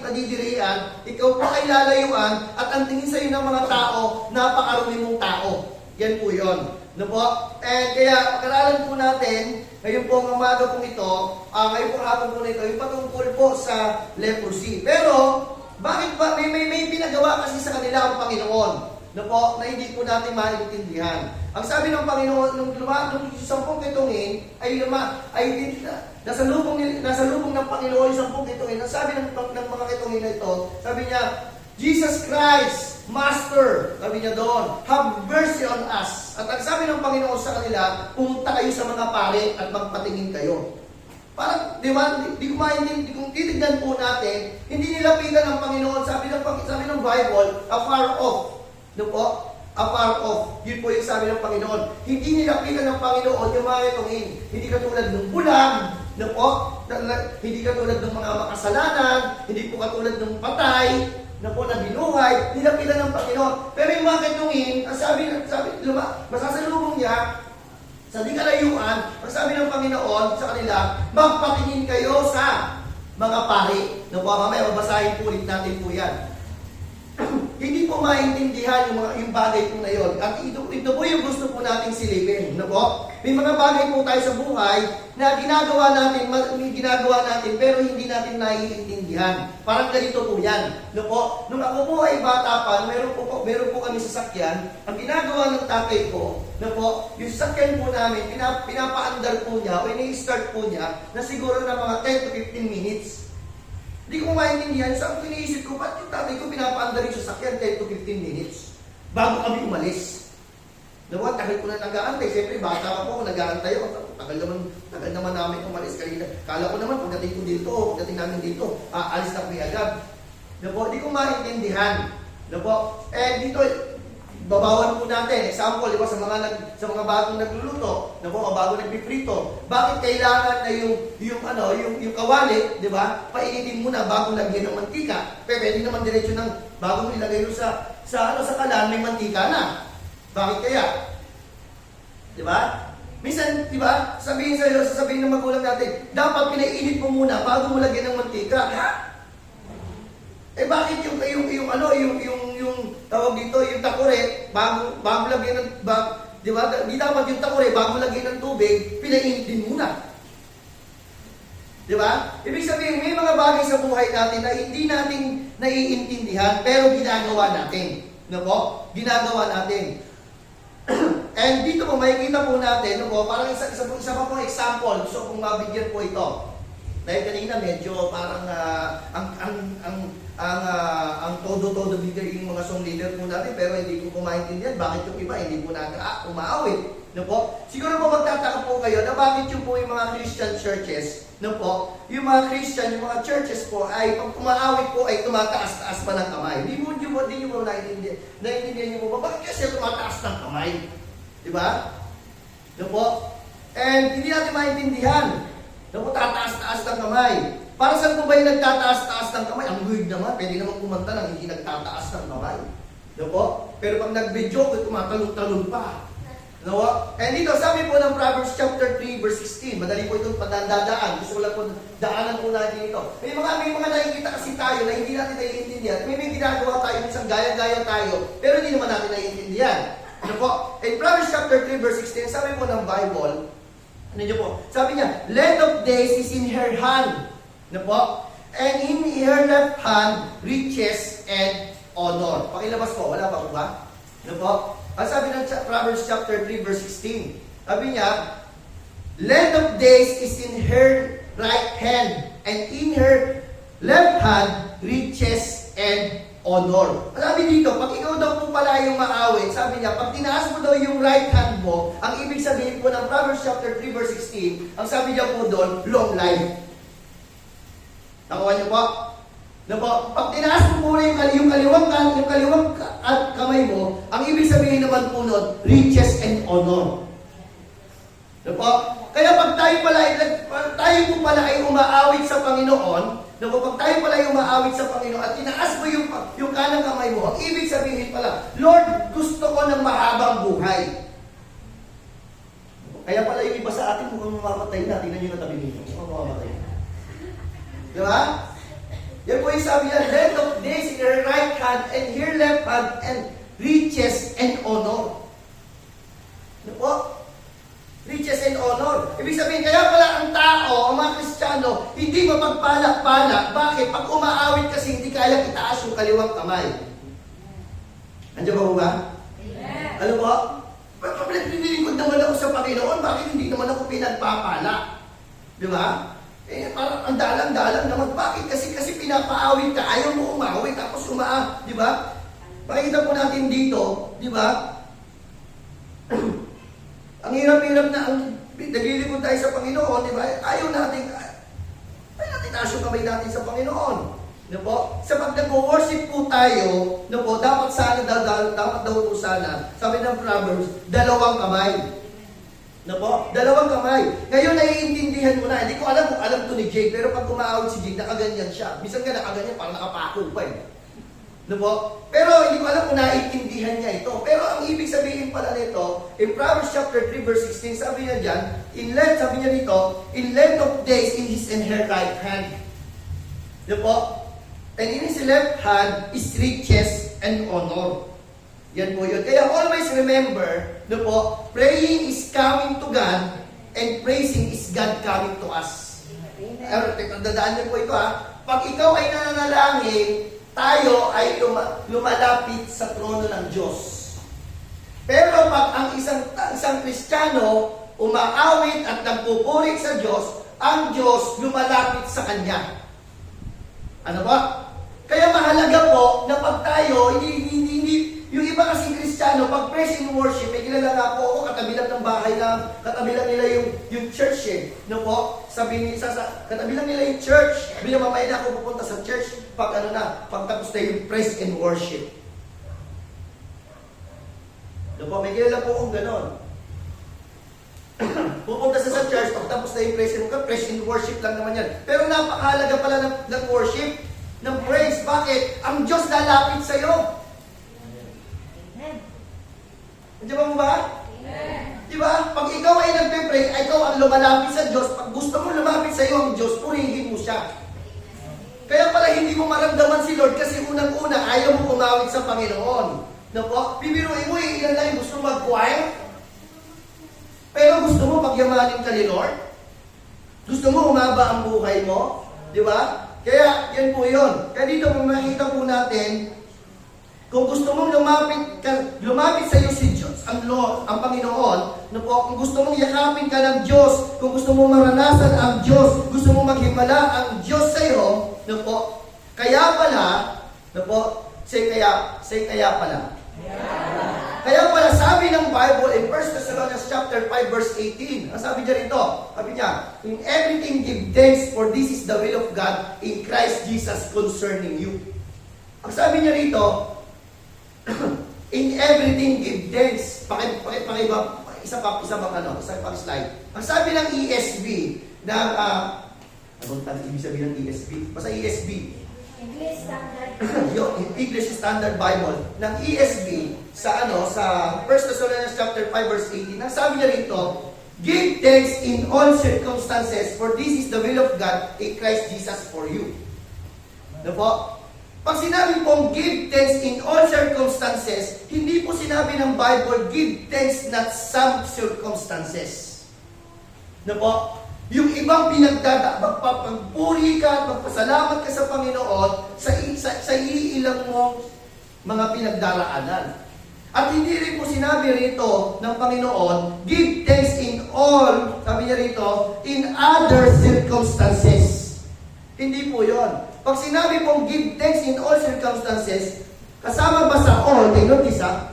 nadidirian, ikaw po ay lalayuan, at ang tingin sa'yo ng mga tao, napakarumi mong tao. Yan po yun. No po? And kaya, pag-aralan po natin, ngayon po ang umaga pong ito, ngayon po hapon po nito, yung patungkol po sa leprosy. Pero, bakit ba, may pinagawa kasi sa kanila ang Panginoon, no po, na hindi po natin maintindihan. Ang sabi ng Panginoon, nung 10 kitungin, nasa lubong ng Panginoon yung 10 kitungin. Ang sabi ng mga kitungin na ito, sabi niya, Jesus Christ, Master, sabi niya doon, have mercy on us. At ang sabi ng Panginoon sa kanila, pumunta kayo sa mga pare at magpatingin kayo. Parang, di ba, kung titignan po natin, hindi nilapitan ng Panginoon, sabi ng Bible, afar off. No po? Afar off. Yun po yung sabi ng Panginoon. Hindi nilapitan ng Panginoon yung mga itongin. Hindi katulad ng bulag, no po? Hindi katulad ng mga makasalanan, hindi po katulad ng patay, na po na binuhay, nilapitan ng Panginoon. Pero yung mga kitungin, ang sabi masasalubong niya, sa di kalayuan, ang sabi ng Panginoon sa kanila, magpatingin kayo sa mga pari. No po, mamaya mabasahin po ulit natin po yan. Hindi po maintindihan yung bagay po na yun. At ito po yung gusto po nating silipin. No po? May mga bagay po tayo sa buhay na ginagawa natin pero hindi natin naiintindihan. Parang ganito po yan. No po? Nung ako po ay bata pa, meron po kami sasakyan. Ang ginagawa ng tatay ko, no po, yung sasakyan po namin, pinapaandar po niya o ini-start po niya na siguro na mga 10 to 15 minutes. Hindi ko maintindihan. Saan ko iniisip ko, ba't yung tatay ko pinapaandar yung sasakyan 10 to 15 minutes bago kami umalis? Nawa, tagal ko na nag-aantay. Siyempre, bata pa po ako, nag-aantay ako. Tagal naman namin umalis kanina. Kala ko naman, pagdating namin dito, alis na kami agad. Napo, hindi ko maintindihan. Napo, dito, babawan po natin. Example, di ba, sa mga bagong nagluluto, na po, bagong nagpiprito. Bakit kailangan na yung kawali, di ba, painitin muna bago lagyan ng mantika? Pwede naman diretso ng bagong ilagay sa kalan, may mantika na. Bakit kaya? Di ba? Minsan, di ba, sasabihin ng magulang natin, dapat pinainit mo muna bago mo lagyan ng mantika. Bakit yung tawag dito, yung takore, bago lagyan ng, di ba, di dapat yung takore, bago lagyan ng tubig, pinainit din muna. Di ba? Ibig sabihin, may mga bagay sa buhay natin na hindi natin naiintindihan, pero ginagawa natin. No po? Ginagawa natin. And dito po, makikita po natin, no po, parang isa pa pong example, gusto kong mabigyan po ito. Dahil kanina medyo parang ang todo-todo bigay yung mga song leader po natin, pero hindi ko maintindihan bakit yung iba hindi po natin umaawit. No po? Siguro po magtataka po kayo na bakit yung po yung mga Christian churches, no po, yung mga Christian, yung mga churches po ay pag umaawit po ay tumataas-taas pa ng kamay. Hindi nyo po naiintindihan nyo po ba? Bakit kasi tumataas ng kamay? Di ba? No po? And hindi natin maintindihan. No po, tataas-taas ng kamay. Para saan po ba yung nagtataas-taas ng kamay? Ang weird naman, pwede naman kumanta ng hindi nagtataas ng kamay. No po? Pero pag nag-video, tumatalon-talon pa. No? And dito, sabi po ng Proverbs chapter 3, verse 16, madali po itong padadaan. Gusto ko lang po, daanan po natin ito. May mga nakikita kasi tayo na hindi natin naiintindihan. May ginagawa tayo, minsan gaya-gaya tayo, pero hindi naman natin naiintindihan. Ano po? In Proverbs chapter 3, verse 16, sabi po ng Bible, ano nyo po? Sabi niya, length of days is in her hand. Ano po? And in her left hand, riches and honor. Pakilabas po, wala pa po ba? Ano po? Ang sabi ng Proverbs chapter 3, verse 16, sabi niya, length of days is in her right hand, and in her left hand, riches and honor. Sabi dito, pag ikaw daw po pala yung maawit, sabi niya, pag tinaas mo daw yung right hand mo, ang ibig sabihin po ng Proverbs chapter 3, verse 16, ang sabi niya po doon, long life. Nakuha niyo po? Na po, pag tinaas mo muna yung kaliwang kamay mo, ang ibig sabihin naman po nun, riches and honor. Na po? Kaya pag tayo po pala ay umaawit sa Panginoon, na po, pag tayo pala ay umaawit sa Panginoon at tinaas mo yung kanang kamay mo, ang ibig sabihin pala, Lord, gusto ko ng mahabang buhay. Kaya pala yung iba sa atin mukhang mamamatay na, tingnan nyo na tabi nito, mukhang mamamatay. Di ba? Yan po yung sabi niya, length of days in her right hand and her left hand and riches and honor. Ano po? Riches and honor. Ibig sabihin, kaya pala ang tao, ang mga Kristiyano, hindi mapagpalak-palak. Bakit? Pag umaawit kasi hindi kaya itaas yung kaliwang kamay. Andiyan ba ba? Yeah. Alam mo? Pinilingkod naman ako sa Panginoon, bakit hindi naman ako pinagpapala? Di ba? Parang ang dalang-dalang naman. Bakit? Kasi pinapaawit ka, ayaw mo umawit, tapos di ba? Makikita po natin dito, di ba? Ang hirap-hirap na, naglilingkod tayo sa Panginoon, di ba? Ayaw natin taas yung kamay natin sa Panginoon. No po? Sa pag nag-worship po tayo, no po, dapat daw po sana, sabi ng Proverbs, 2 kamay. No po? 2 kamay. Ngayon naiintindihan mo na. Hindi ko alam kung alam to ni Jake, pero pag umaawit si Jake, nakaganyan siya. Minsan ka nakaganyan, parang nakapako pa eh. No po? Pero hindi ko alam kung naiintindihan niya ito. Pero ang ibig sabihin pala nito, in Proverbs chapter 3 verse 16, sabi niya dyan, sabi niya dito, in length of days in his and her right hand. No po? And in his left hand is riches and honor. Yan po yun. Kaya always remember, no po, praying is coming to God and praising is God coming to us. Dadaan niyo po ito ha. Pag ikaw ay nananalangin, tayo ay lumalapit sa trono ng Diyos. Pero pag ang isang Kristiyano umaawit at nagpupuri sa Diyos, ang Diyos lumalapit sa Kanya. Ano ba? Kaya mahalaga po na pag tayo, yung iba kasing Kristiyano, pag praise and worship, may kilala nga po ako, katabi lang ng bahay na, katabi lang nila yung church eh. No po? Katabi lang nila yung church. Sabi na mamaya na ako pupunta sa church pag tapos na yung praise and worship. No po? May kilala po akong ganon. Pupunta sa church, pag tapos na yung praise and worship lang naman yan. Pero napakahalaga pala ng worship, ng praise. Bakit? Ang Diyos lalapit sa iyo. Diba mo ba? Diba? Pag ikaw ay nagpe-pray, ikaw ang lumalapit sa Diyos. Pag gusto mo lumapit sa iyo ang Diyos, purihin mo siya. Kaya pala hindi mo maramdaman si Lord kasi unang-una ayaw mo umawit sa Panginoon. No po? Bibiruin mo, ilan lang yung gusto mag-choir. Pero gusto mo pagyamanin ka ni Lord? Gusto mo humaba ang buhay mo? Diba? Kaya, yan po yun. Kaya dito, makikita po natin, kung gusto mong lumapit sa iyo si Diyos, ang Panginoon, no po, kung gusto mong yakapin ka ng Diyos, kung gusto mong maranasan ang Diyos, gusto mong maghimala ang Diyos sa iyo, no po, kaya pala, no po, say kaya pala. Kaya pala sabi ng Bible in 1 Thessalonians chapter 5 verse 18, ang sabi niya rito, sabi niya, in everything give thanks for this is the will of God in Christ Jesus concerning you. Ang sabi niya rito, in everything give thanks. Pakiba, isa pang slide. Ang sabi ng ESV, anong ibig sabihin ng ESV? Basta ESV. English Standard. Yung English Standard Bible ng ESV sa 1 Thessalonians chapter 5 verse 18. Ang sabi niya rito, give thanks in all circumstances for this is the will of God in Christ Jesus for you. Ano po? Pag sinabi pong give thanks in all circumstances, hindi po sinabi ng Bible, give thanks not some circumstances. Ano po? Yung ibang magpapagpuri ka, magpasalamat ka sa Panginoon sa iilang mong mga pinagdaraanan. At hindi rin po sinabi rito ng Panginoon, give thanks in all, sabi niya rito, in other circumstances. Hindi po yon. Pag sinabi pong give thanks in all circumstances, kasama ba sa all, take notice ha,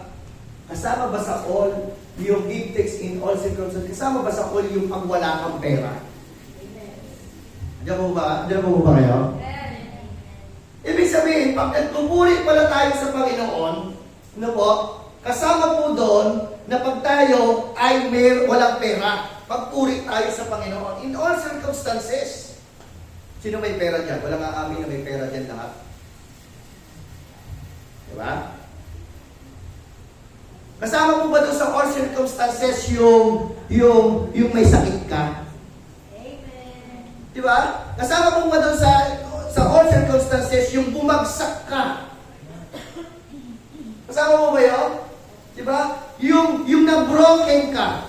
kasama ba sa all yung give thanks in all circumstances, kasama ba sa all yung pag wala kang pera? Diyan mo ba kayo? Ibig sabihin, pag nagpupuri pala tayo sa Panginoon, ano po, kasama po doon na pag tayo ay walang pera, pagpuri tayo sa Panginoon in all circumstances. Sino may pera dyan? Walang aamin na may pera dyan lahat. Diba? Kasama po ba doon sa all circumstances yung may sakit ka? Amen. Diba? Kasama po ba doon sa sa all circumstances, yung bumagsak ka. Kasama mo ba yun? Diba? Yung na-broken ka.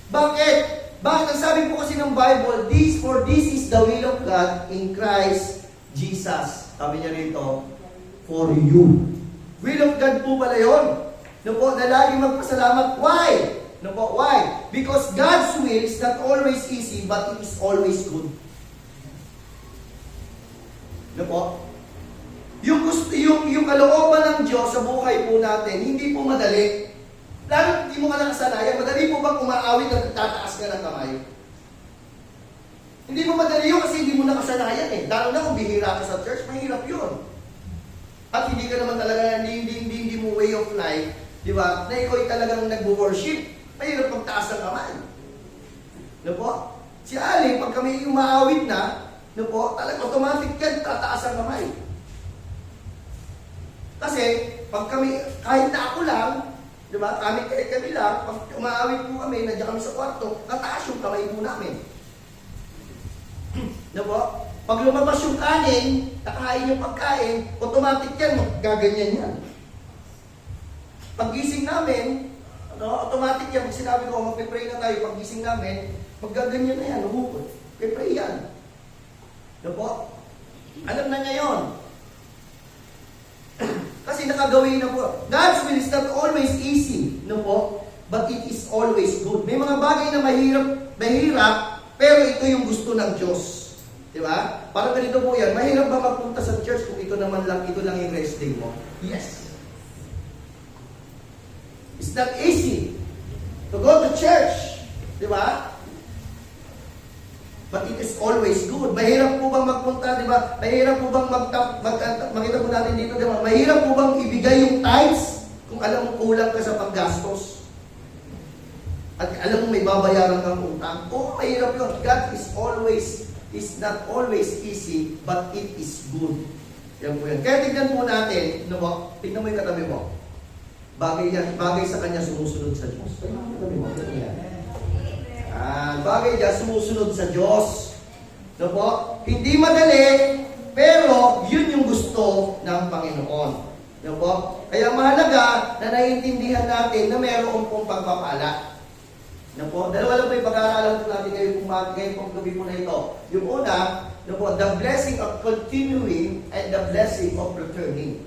Bakit? Bakit? Ang sabi po kasi ng Bible, for this is the will of God in Christ Jesus. Sabi niya rito, for you. Will of God po pala yun. No po, na lagi magpasalamat. Why? No po, why? Because God's will is not always easy, but it is always good. No po? Yung kalooban ng Diyos sa buhay po natin, hindi po madali. Lalo hindi mo ka nakasanayan, madali po bang umaawit at tataas ka ng kamay? Hindi mo madali yun kasi hindi mo nakasanayan eh. Lalo na kung bihira ka sa church, mahirap yun. At hindi ka naman talaga, hindi mo way of life, di ba? Na ikaw ay talagang nag-worship, mahirap magtaas ng kamay. No po? Si Ali, pag kami umaawit na, no po, talagang automatic yan, tataas ang kamay. Kasi, pag kami, kahit na ako lang, di ba, kami lang, pag umaawit po kami, nandiyan kami sa kwarto, nataas yung kamay po namin. Di ba? Pag lumabas yung kanin, nakahain yung pagkain, automatic yan, gaganyan yan. Pag gising namin, automatic yan, pag sinabi ko, magpipray na tayo, pag gising namin, maggaganyan na yan, lumukot. Pipray yan. Di ba? Alam na niya yun. Kasi nakagawin na po. God's will is not always easy, no po? But it is always good. May mga bagay na mahirap, pero ito yung gusto ng Diyos. Di ba? Parang ganito po yan. Mahirap ba magpunta sa church kung ito lang yung rest day mo? Yes. It's not easy to go to church. Di ba? But it is always good. Mahirap po bang magpunta, di ba? Mahirap po bang makita po natin dito, di ba? Mahirap po bang ibigay yung tithes kung alam mo kulang ka sa paggastos? At alam mo may babayaran kang utang? Oo, mahirap yun. God is not always easy, but it is good. Yan po yan. Kaya tignan po natin, no po? Tignan mo yung katabi mo. Bagay sa kanya sumusunod sa Diyos. Tignan mo yung katabi mo. Yan. Bagay dyan, sumusunod sa Diyos. No po? Hindi madali, pero yun yung gusto ng Panginoon. No po? Kaya mahalaga na naiintindihan natin na mayroon pong pagpapala. No po? Dalawa lang po yung pag-aaralan po natin ngayon pong gabi po na ito. Yung una, no po, the blessing of continuing and the blessing of returning.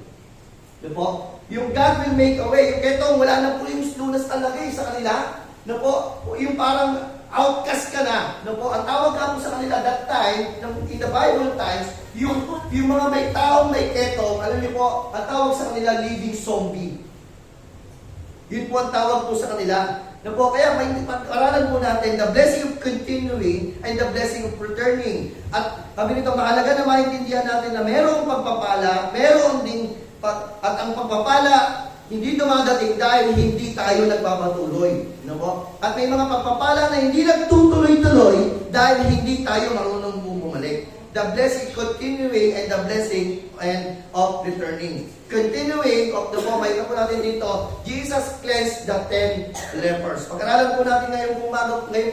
No po? Yung God will make a way. Yung ketong, wala na po yung lunas talaga sa kanila. No po? Yung parang outcast ka na. No po? Ang tawag ka po sa kanila that time, in the Bible times, yung mga may taong may ketong, alam niyo po, ang tawag sa kanila living zombie. Yun po ang tawag po sa kanila. No po? Kaya may pag-aralan po natin the blessing of continuing and the blessing of returning. At kami nito, mahalaga na maintindihan natin na mayroong pagpapala, mayroon din, at ang pagpapala, hindi dumadating dahil hindi tayo nagpapatuloy. No po? At may mga pagpapala na hindi nagtutuloy-tuloy dahil hindi tayo marunong bumalik. The blessing continuing and the blessing of returning. Continuing of the po, may po natin dito, Jesus cleansed the 10 lepers. Pag-aralan po natin ngayon po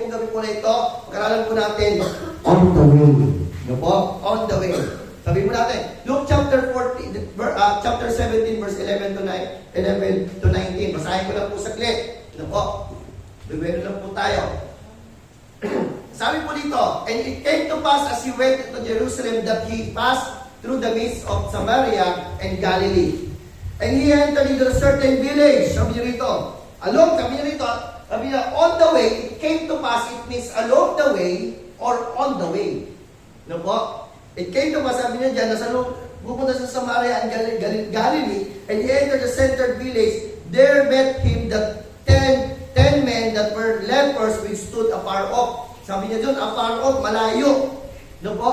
gabi po na ito, pag-aralan po natin on the way. No po? On the way. Sabi mo natin, Luke chapter 17, verse 11 to 19. Basahin ko lang po saglit. Ano po? Bibero lang po tayo. Sabi po dito, and it came to pass as he went to Jerusalem that he passed through the midst of Samaria and Galilee. And he entered into a certain village. Sabi niya rito, sabi niya, on the way, it came to pass, it means along the way or on the way. Ano po? It came to pass, sabi niya dyan, pupunta sa Samaria and Galilee, and he entered the centered village. There met him the 10 men that were lepers which stood afar off. Sabi niya doon, afar off, malayo. No po?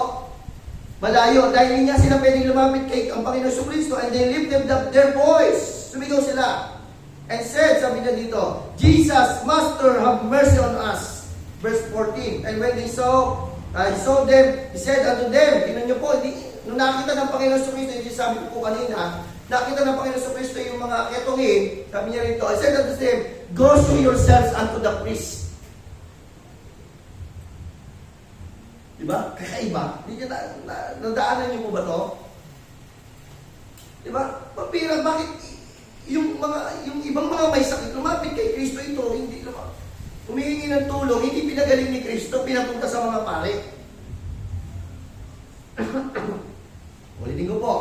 Malayo. Dahil hindi nga sila pwedeng lumapit kay ang Panginoon Jesucristo, and they lifted up their voice. Sumigaw sila. And said, sabi niya dito, Jesus, Master, have mercy on us. Verse 14. And when they saw them, he said unto them, tingnan niyo po, nung nakita ng Panginoon Jesucristo, hindi sabi ko po kanina, nakita ng Panginoon Jesucristo yung mga ketongin, sabi niya rito, I said unto them, go show yourselves unto the priest. Diba? Kakaiba. Hindi nyo nadaanan nyo po ba to? Diba? Mapira, bakit yung ibang mga may sakit, lumapit kay Kristo ito, hindi naman. Humihingi ng tulong, hindi pinagaling ni Kristo, pinapunta sa mga pare. Ulitin ko po.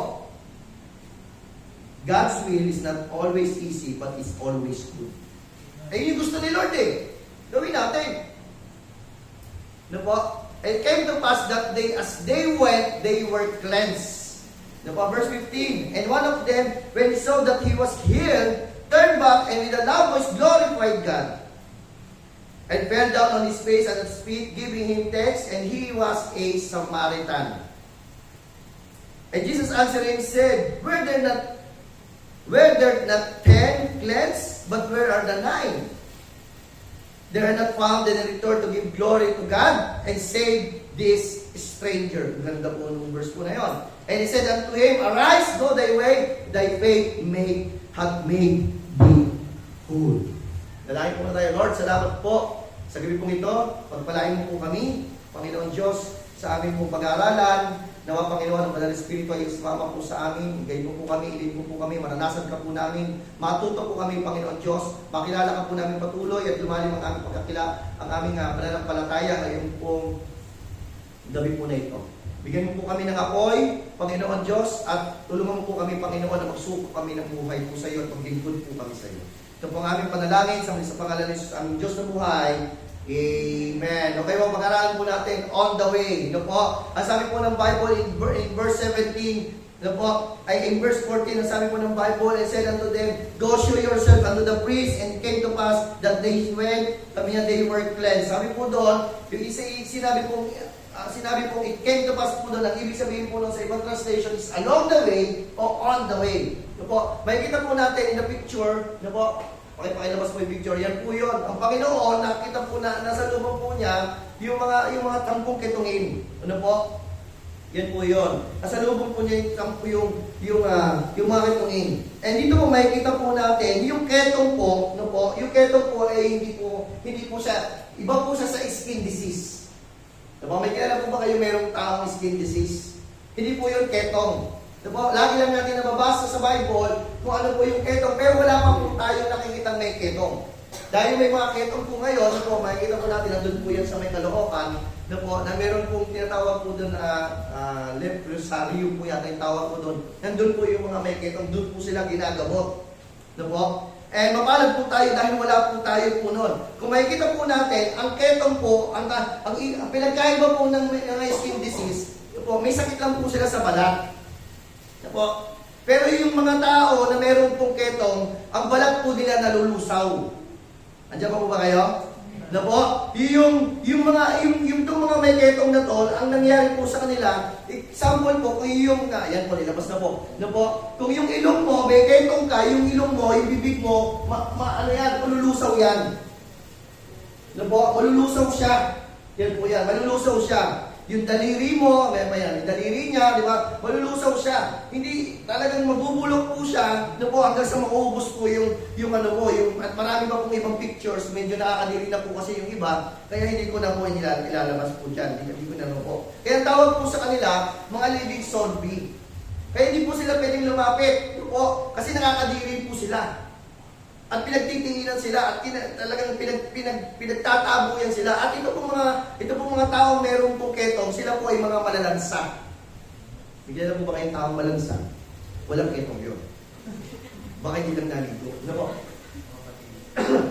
God's will is not always easy, but is always good. Ayun yung gusto ni Lord eh. Gawin natin. Ano po? It came to pass that as they went, they were cleansed. Ano po? Verse 15. And one of them, when he saw that he was healed, turned back and with a loud voice glorified God. And fell down on his face at his feet, giving him thanks, and he was a Samaritan. And Jesus answering said, Were there not 10 cleansed, but where are the 9? They are not found, and returned to give glory to God and save this stranger. Ganda po nung verse po na yun. And he said unto him, Arise, go thy way, thy faith hath made thee whole. Dalangin po na tayo, Lord, salamat po sa gabi pong ito. Pagpalain mo po kami, Panginoon Diyos, sa aming pong pag-aaralan. Nawa, Panginoon, ang Banal Espiritu ay sumama po sa amin. Gayon mo po kami, ilin mo po kami, maranasan ka po namin. Matuto po kami, Panginoon Diyos. Makilala ka po namin patuloy at lumalim ang aming ang aming pananampalataya ngayon pong gabi po na ito. Bigyan mo po kami ng apoy, Panginoon Diyos, at tulungan mo po kami, Panginoon, na magsuko kami ng buhay po sa iyo at maglingkod po kami sa iyo. Ito po ang aming panalangin sa pangalan ng Jesus, aming Diyos na buhay. Amen. Okay, mag-aralan po natin on the way. Ano po? Ang sabi po ng Bible in verse 17, ano po? Ay in verse 14, ang sabi po ng Bible, and said unto them, Go show yourself unto the priest, and came to pass that they went, kami na they were cleansed. Sabi po doon, yung sinabi po, it came to pass po doon, ang ibig sabihin po doon sa ibang translation is along the way o on the way. Ano po? May kita po natin in the picture, ano po? Pakilabas po yung picture, yan po yun. Ang Panginoon, nakita po na nasa lubong po niya yung mga tampong ketongin. Ano po? Yan po yun. Nasa lubong po niya yung mga ketongin. And dito po makikita po natin, yung ketong po, ano po? Yung ketong po ay hindi po siya, iba po siya sa skin disease. Diba? May kilala po ba kayo mayroong taong skin disease? Hindi po yun ketong. Diba? Lagi lang natin nababasa sa Bible kung ano po yung ketong, pero wala pa po tayo nakikitang may ketong. Dahil may mga ketong po ngayon, po, makikita po natin, nandun po yan sa may Caloocan, na meron pong tinatawag po doon, leprosario po yata yung tawag po doon. Nandun po yung mga may ketong, doon po sila ginagamot. Diba? And mapalad po tayo dahil wala po tayo po noon. Kung makikita po natin, ang ketong po, ang pinagkaiba po ng skin disease, po, may sakit lang po sila sa balat. Po. Pero yung mga tao na meron pong ketong, ang balat po nila nalulusaw. Andiyan pa po ba kayo? Na po, yung mga may ketong na to, ang nangyari po sa kanila, example po, kung yung, yan po, nilabas na po. Na po, kung yung ilong mo, may ketong ka, yung ilong mo, yung bibig mo, malulusaw yan. Na po, malulusaw siya. Yan po yan, malulusaw siya. Yung daliri mo, yung daliri niya, di ba? Malulusaw siya. Hindi, talagang mabubulok po siya, po, hanggang sa maubos po yung at marami pa pong ibang pictures, medyo nakakadiri na po kasi yung iba, kaya hindi ko na po ilalabas po dyan. Hindi ko na po. Kaya tawag po sa kanila, mga living zombie. Kaya hindi po sila pwedeng lumapit, po, kasi nakakadiri po sila. At pinagtitinginan sila at talagang pinagtatabuyan sila. At ito pong mga taong merong pong ketong, sila po ay mga malalansa. Bigyan na po ba kayong taong malansa? Walang ketong yun. Baka hindi lang nalito. Ano po?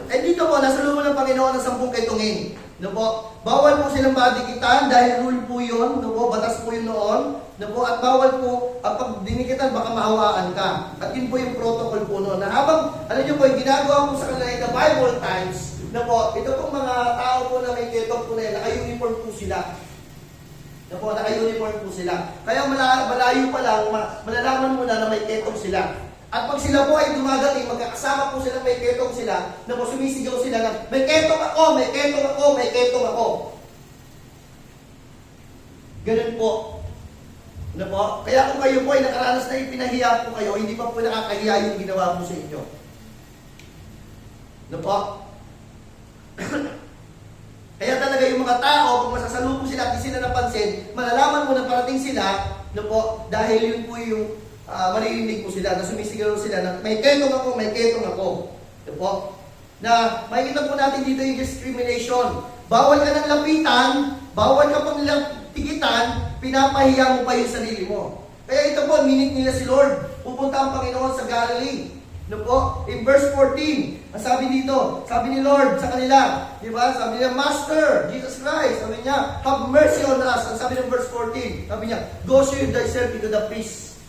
Eh dito po, nasa loob ng Panginoon ng 10 ketongin. Ano po? Bawal po silang madikitan dahil rule po yun. Ano po? Batas po yun noon. Ano po? At bawal po, at pag dinikitan, baka mahawaan ka. At yun po yung protocol po noon. Na habang, alam nyo po, yung ginagawa po sa kanila in the Bible times, na po, ito pong mga tao po na may ketong po na yan, naka-uniform po sila. Na po, naka-uniform po sila. Kaya malayo pa lang, malalaman mo na may ketong sila. At pag sila po ay dumadating, magkakasama po sila, may ketong sila, na po sumisigaw sila na, may ketong ako, may ketong ako, may ketong ako. Ganun po. Ano po? Kaya kung kayo po ay nakaranas na ipinahiya po kayo, hindi pa po nakakahiya yung ginawa po sa inyo. Ano po? Kaya talaga yung mga tao, kung masasalubong sila at di sila napansin, malalaman mo na parating sila, no po, dahil yun po yung maririnig po sila, na sumisigaw sila na may ketong ako, may ketong ako. No po? Na makikita po natin dito yung discrimination. Bawal ka ng lapitan, bawal ka pang tigitan, pinapahiya mo pa yung sarili mo. Kaya ito po, minute nila si Lord. Pupunta ang Panginoon sa Galilee. No po? In verse 14, ang sabi dito, sabi ni Lord sa kanila, di ba? Sabi niya, Master, Jesus Christ, sabi niya, have mercy on us. Ang sabi ng verse 14, sabi niya, go show thyself into the priest.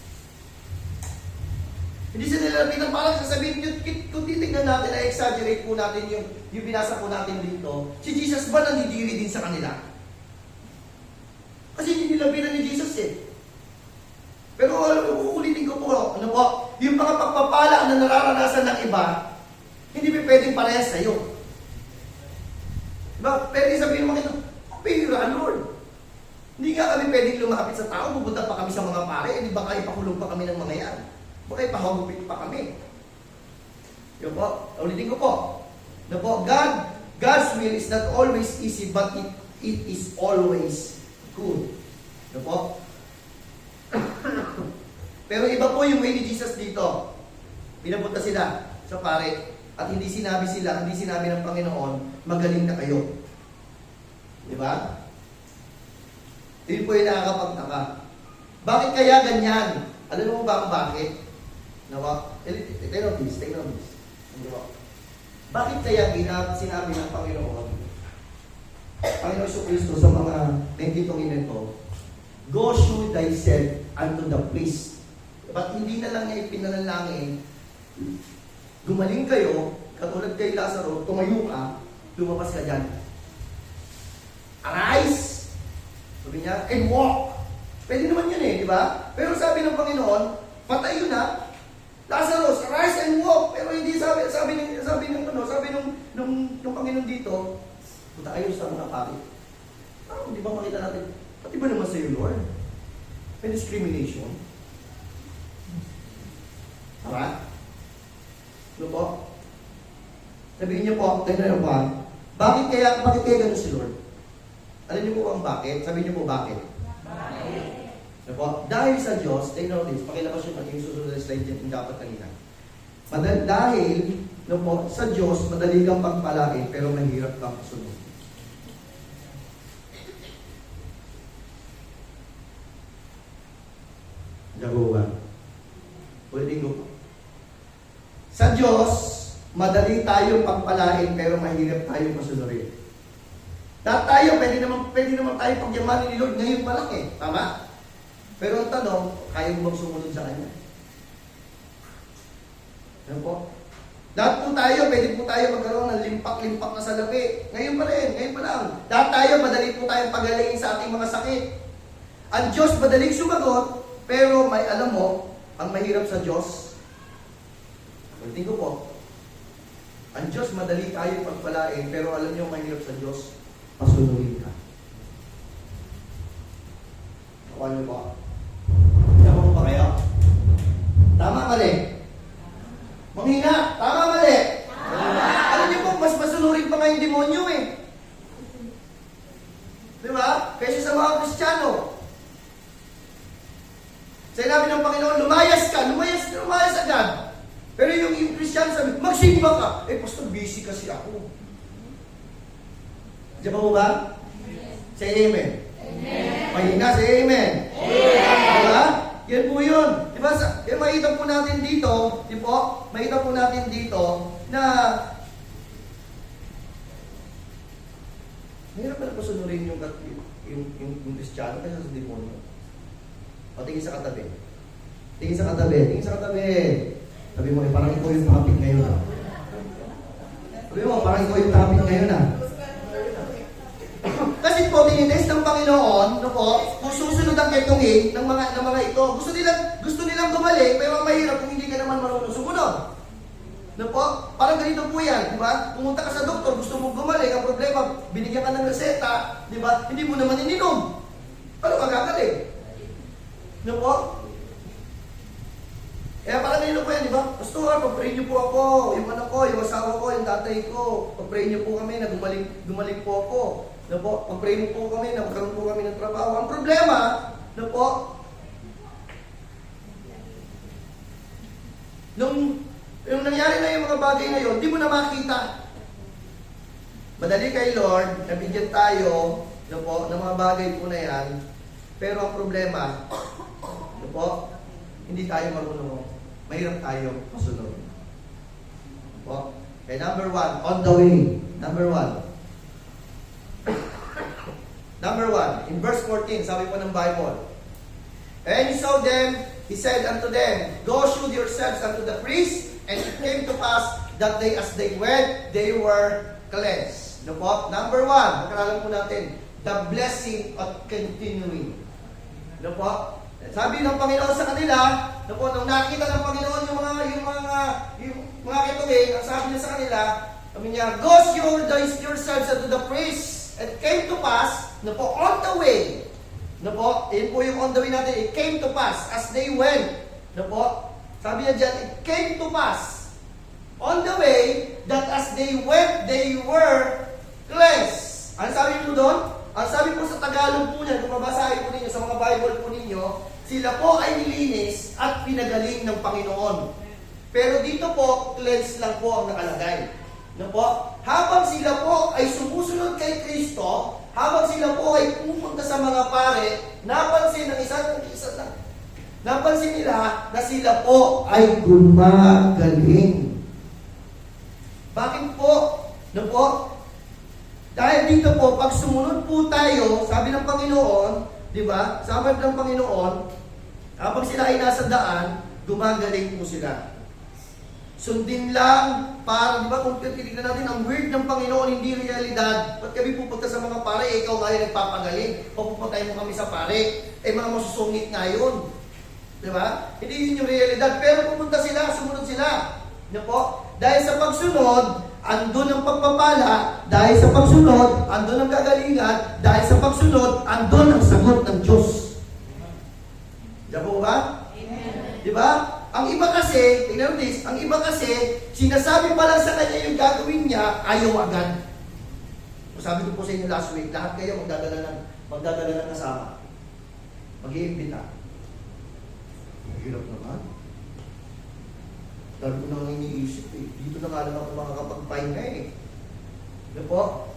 Hindi sila nilapitan, parang sasabihin nyo, kung titignan natin, na-exaggerate po natin yung binasa po natin dito, si Jesus ba nandidiri din sa kanila? Kasi hindi nilapitan ni Jesus eh. Pero uulitin ko po, ano po, yung mga pagpapala na nararanasan ng iba, hindi pa pwedeng parehas sa'yo. Diba? Pwede sabihin mo ito, pera, Lord. Hindi nga kami pwedeng lumapit sa tao, pupunta pa kami sa mga pare, hindi baka ipakulong pa kami ng mga yan. Baka ipahagupit pa kami. Yun po, ulitin ko po. Na po, God's will is not always easy, but it is always good. Na po? Pero iba po yung way ni Jesus dito. Pinapunta sila sa pare at hindi sinabi ng Panginoon, magaling na kayo. Di ba? Yun po yung nakakapagtaka. Bakit kaya ganyan? Alam mo ba kung bakit? Nawa? Take notice. Bakit kaya sinabi ng Panginoon, Panginoon Jesucristo sa mga benditong ito, go show thyself unto the priest. Ba't hindi na lang niya ipinanalangin, gumaling kayo, katulad kay Lazaro, tumayo ka, lumabas ka dyan. Arise! Sabi niya, and walk. Pwede naman yun di ba? Pero sabi ng Panginoon, patayo na, Lazarus, arise and walk. Pero hindi sabi nung Panginoon dito, punta kayo sa mga pari. Di ba makita natin, pati ba naman sa'yo, Lord? May discrimination. Tama? Ano po? Sabihin niyo po, tignan niyo po, bakit kaya ganun si Lord? Alam niyo po ang bakit? Sabihin niyo po bakit? Ano po? Dahil sa Diyos, take notice, pakilabas yung susunod na slide yung dapat kanina. Dahil, no po, sa Diyos, madali kang pagpalain, pero mahirap kang sunod. Jagoan. Ulitin ko. Sa Diyos, madali tayong pagpalain, pero mahirap tayong masunurin. Dahil tayo, pwede naman tayo pagyamanin ni Lord ngayon pa lang Tama? Pero ang tanong, kaya mo bang sumunod sa Kanya? Ano po? Lahat po tayo, pwede po tayo magkaroon ng limpak-limpak na salapi. Ngayon pa lang. Lahat tayo, madali po tayong pagalingin sa ating mga sakit. Ang Diyos, madaling sumagot, pero may alam mo, ang mahirap sa Diyos, ulitin ko po, ang Diyos, madali tayo pagpalain, pero alam niyo, ang mahirap sa Diyos, pasunurin ka. Nakuha niyo po? Tama mo ba kayo? Tama, mali? Manghina, tama, mali? Alam niyo po, mas masunurin pa nga yung demonyo Di ba? Kaysa sa mga Kristiyano. Sinabi ng Panginoon, lumayas agad. Pero yung Kristiyano sabi, magsimba ka. Pastor, busy kasi ako. Diyan ba mo ba? Say amen. Amen. Mahina, say amen. Amen. Diba? Yan po yun. Diba? Makita po natin dito, makita po natin dito na mahirap na pasunurin yung Kristiyano kaysa sa demonyo. O, tingin sa katabi. Sabi mo, parang ikaw yung topic ngayon Kasi po, tinitest ng Panginoon, kung susunod ang ketungin ng mga ito, gusto nilang gumaling, pero mahirap kung hindi ka naman marunong sumunod. Parang ganito po yan, di ba? Pumunta ka sa doktor, gusto mo gumaling, ang problema, binigyan ka ng reseta, di ba? Hindi mo naman ininom. Paano ka gagaling? Kaya parang ganito po yan, di ba? Pastor, pag-pray niyo po ako, yung anak ko, yung asawa ko, yung tatay ko, pag-pray niyo po kami na gumaling po ako. No po, pag-pray mo po kami na magkaroon po kami ng trabaho. Ang problema, no po, nung nangyari na yung mga bagay na yun, di mo na makita. Madali kay Lord, nabigyan tayo, no po, ng mga bagay po na yan. Pero ang problema, no po, hindi tayo marunong. Mahirap tayo masunod. No po. Okay, number 1, on the way. Number 1. Number 1, in verse 14, sabi po ng Bible. And he saw them, he said unto them, go shew yourselves unto the priests, and it came to pass that they, as they went, they were cleansed. No po? Number 1, pagkaralan po natin, the blessing of continuing. No po? Sabi ng Panginoon sa kanila, no po, nung nakita ng Panginoon yung mga kituwing, ang sabi niya sa kanila, sabi niya, go shew yourselves unto the priests. It came to pass, no po, on the way. No po, yun po yung on the way natin. It came to pass as they went. No po, sabi niya dyan, it came to pass on the way that as they went, they were cleansed. Ano sabi po doon? Ang sabi po sa Tagalog po niya, kung mabasahin po ninyo sa mga Bible po ninyo, sila po ay nilinis at pinagaling ng Panginoon. Pero dito po, cleanse lang po ang nakalagay. No po? Habang sila po ay sumusunod kay Kristo, habang sila po ay pupunta sa mga pare, napansin ng napansin nila na sila po ay gumagaling. Bakit po? No po? Dahil dito po, pag sumunod po tayo, sabi ng Panginoon, di ba? Sabi ng Panginoon, habang sila ay nasa daan, gumagaling po sila. Sundin lang, para, di ba, kung titignan natin, ang word ng Panginoon, hindi realidad. Ba't kami pupunta sa mga pare, ikaw nga yung nagpapagaling, papupuntay mo kami sa pare, mga masusungit nga yun. Di ba? Hindi yun yung realidad, pero pupunta sila, sumunod sila. Di po? Dahil sa pagsunod, andun ang pagpapala, dahil sa pagsunod, andun ang kagalingan, dahil sa pagsunod, andun ang sagot ng Diyos. Di ba? Amen. Di ba? Ang iba kasi, tingnan mo this, ang iba kasi, sinasabi pa lang sa kanya yung gagawin niya, ayaw agad. Sabi ko po sa inyo last week, lahat kayo magdadala ng kasama. Mag-iimbita. Mahirap naman. Dahil ko nang iniisip eh. Dito na nga lang ako makakapagpahinga eh. Ano po?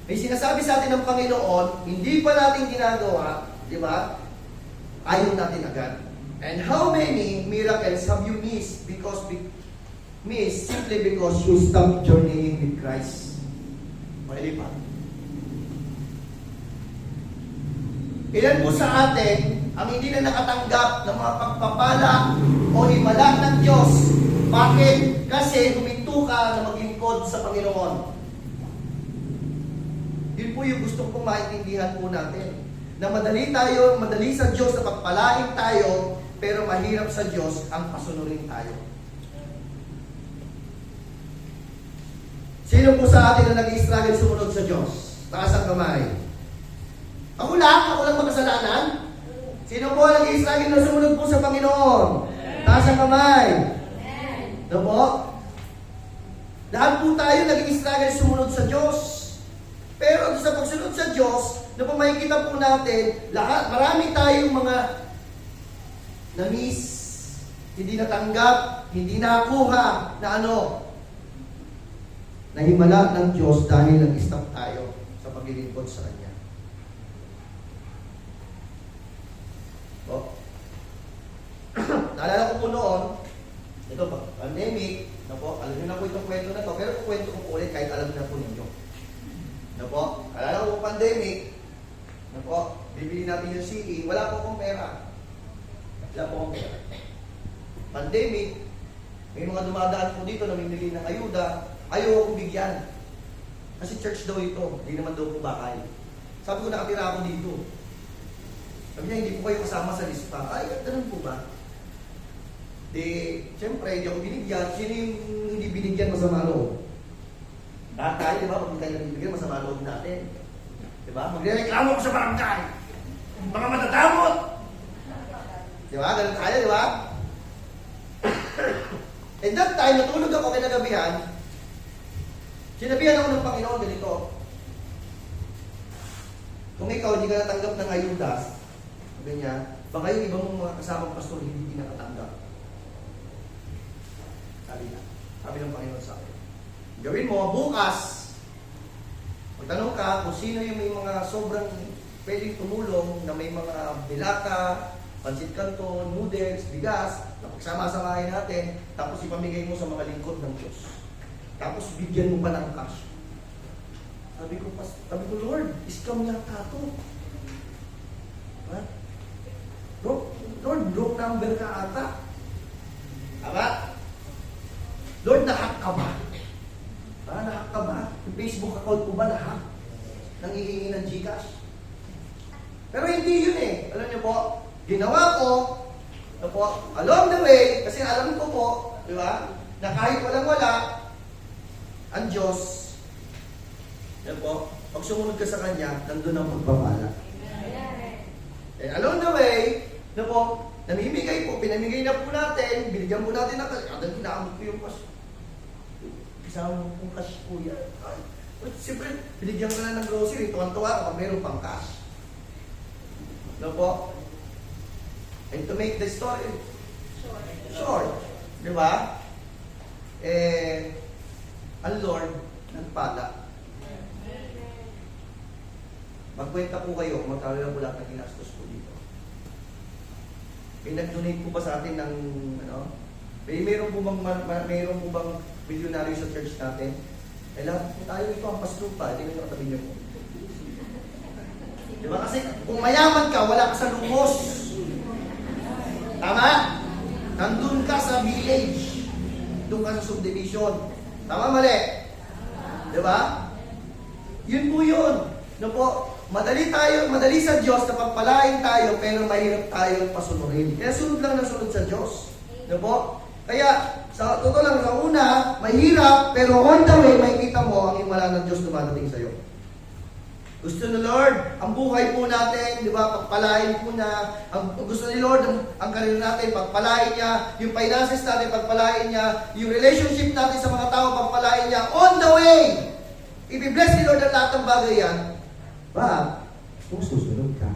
May sinasabi sa atin ng Panginoon, hindi pa natin ginagawa, di ba? Ayaw natin agad. And how many miracles have you missed simply because you stopped journeying with Christ? Mailipan. Ilan po sa atin ang hindi na nakatanggap ng mga pagpapala o himala ng Diyos? Bakit? Kasi huminto ka na maglingkod sa Panginoon. Yun po yung gusto kong maintindihan po natin. Na madali sa Diyos na pagpalain tayo, pero mahirap sa Diyos ang pasunurin tayo. Sino po sa atin na nag-i-struggle sumunod sa Diyos? Taas ang kamay. Ako lang makasalanan. Sino po nag-i-struggle na sumunod po sa Panginoon? Taas ang kamay. No po? Lahat po tayo nag-i-struggle sumunod sa Diyos. Pero sa pagsunod sa Diyos, na po makikita po natin, marami tayong mga na-miss, hindi natanggap, hindi nakuha, na nahimala ng Diyos dahil nag-stop tayo sa paglilingkod sa Kanya. Naalala ko po noon, ito pa, pandemic, alam niyo na po itong kwento na to, pero kwento ko po ulit kahit alam na po ninyo. Alala ko po pandemic, bibili natin yung CE, wala po akong pera. Pandemic, may mga dumadaan po dito na namimili ng ayuda, ayaw akong bigyan. Kasi church daw ito, hindi naman daw po bakal. Sabi ko, nakatira ako dito. Sabi niya, hindi po kayo kasama sa lista. Ay, ganun po ba? Siyempre, hindi ako binigyan. Sino yung hindi binigyan, masama loob? Lahat tayo, di ba? Pag hindi tayo binigyan, masama loob natin. Di ba? Magre-reklamo ko sa barangay. Mga matatamot! Di ba? Ganun tayo, di ba? And that time, natulog ako kinagabihan. Sinabihan ako ng Panginoon ganito, kung ikaw hindi ka natanggap ng ayudas, sabi niya, baka yung ibang mga kasamang pastor hindi nakatanggap. Sabi ng Panginoon sa akin, gawin mo bukas, magtanong ka kung sino yung may mga sobrang pwedeng tumulong na may mga bilata, pansit canton, noodles, bigas, na pagsama-samahin natin, tapos ipamigay mo sa mga lingkod ng Diyos. Tapos bigyan mo pa ng cash. Sabi ko, Lord, scam yata ito. Ha? Lord, wrong number ka ata. Tama? Lord, nahack ka ba? Nahack ka ba? Yung Facebook account ko ba nahack? Nang hihingi ng Gcash? Pero hindi yun eh. Alam niyo po, ginawa ko, along the way, kasi alam ko po, di ba, na kahit walang-wala, ang Diyos, yan po, pag sumunod ka sa Kanya, nandun ang pagpapala. And along the way, na po, namimigay po, pinamigay na po natin, binigyan po natin ng cash, kadang inaamot ko yung cash. Kasama mo pong cash po yan. Siyempre, binigyan ka na ng grocery, tuwan-tuwa kapag mayroon pang cash. No po? And to make the story short, di ba? Ang Lord nagpala. Magkwenta po kayo kung magkano lang po lahat ng ginastos po dito. Nag-donate po pa sa atin ng, mayroon po bang milyonaryo sa church natin? Lahat po tayo ito ang paslupa, hindi nyo katabi niyo po. Diba? Kasi kung mayaman ka, wala ka sa lumos. Tama? Nandun ka sa village. Doon ka sa subdivision. Tama, mali? Diba? Yun po yun. No po, madali sa Diyos na pagpalain tayo, pero mahirap tayo pasunurin. Kaya sunod lang na sunod sa Diyos. No po? Kaya, sa totoo lang, sa una, mahirap, pero on the way, makikita mo ang himala ng Diyos dumadating sa'yo. Gusto ni Lord, ang buhay po natin, di ba, pagpalain po na, gusto ni Lord, ang karir natin, pagpalain niya, yung finances natin, pagpalain niya, yung relationship natin sa mga tao, pagpalain niya, on the way! I-bless ni Lord ang lahat ng bagay yan. Ba, kung susunod ka,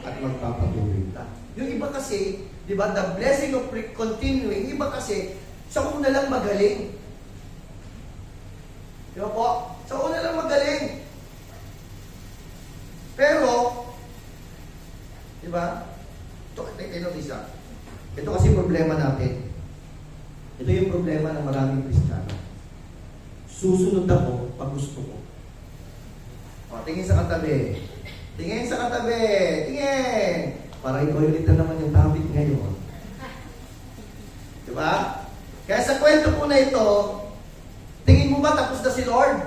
at magpapatuloy ka. Yung iba kasi, di ba, the blessing of continuing, iba kasi, sa una lang magaling. Di ba po? Sa una lang magaling. Pero, di ba? Ito isa. Ito kasi problema natin. Ito yung problema ng maraming Kristiyano. Susunod ako pag gusto ko. O, tingin sa katabi. Tingin sa katabi. Tingin. Para ikaw ulit na naman yung topic ngayon. Di ba? Kaya sa kwento po na ito, tingin mo ba tapos na si Lord?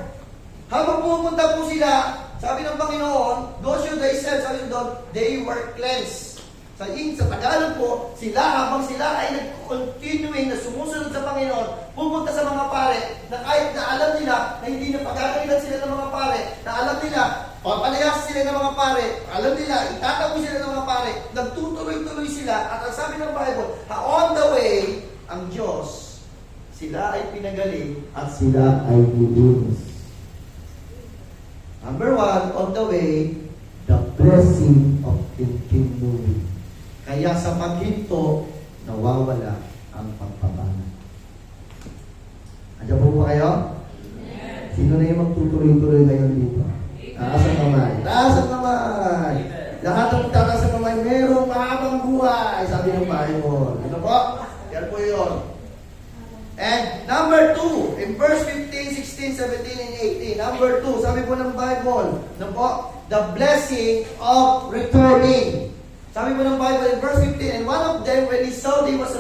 Habang pumunta po sila, sabi ng Panginoon, those you thyself, sabi doon, they were cleansed. Sa Tagalog po, habang sila ay nag-continuing na sumusunod sa Panginoon, pumunta sa mga pare, na kahit na alam nila na hindi na pagkakailan sila ng mga pare, na alam nila, papalayas sila ng mga pare, alam nila, itatago sila ng mga pare, nagtutuloy-tuloy sila, at ang sabi ng Bible, on the way, ang Diyos, sila ay pinagaling at sila ay lulunos. Number one, on the way, the blessing of continuing. Kaya sa paghinto, nawawala ang pagpapala. Andiyan po ba kayo? Yes. Sino na yung magtutuloy-tuloy ngayon dito? Taas ang kamay. Taas ang kamay. Lahat ng taas ang kamay, merong mahabang buhay, sabi ng Bible. Ito po? Yan po yun. And number 2, in verse 15, 16, 17, and 18. Number 2, sabi po ng Bible, the blessing of returning. Sabi po ng Bible in verse 15, and one of them, when he saw he was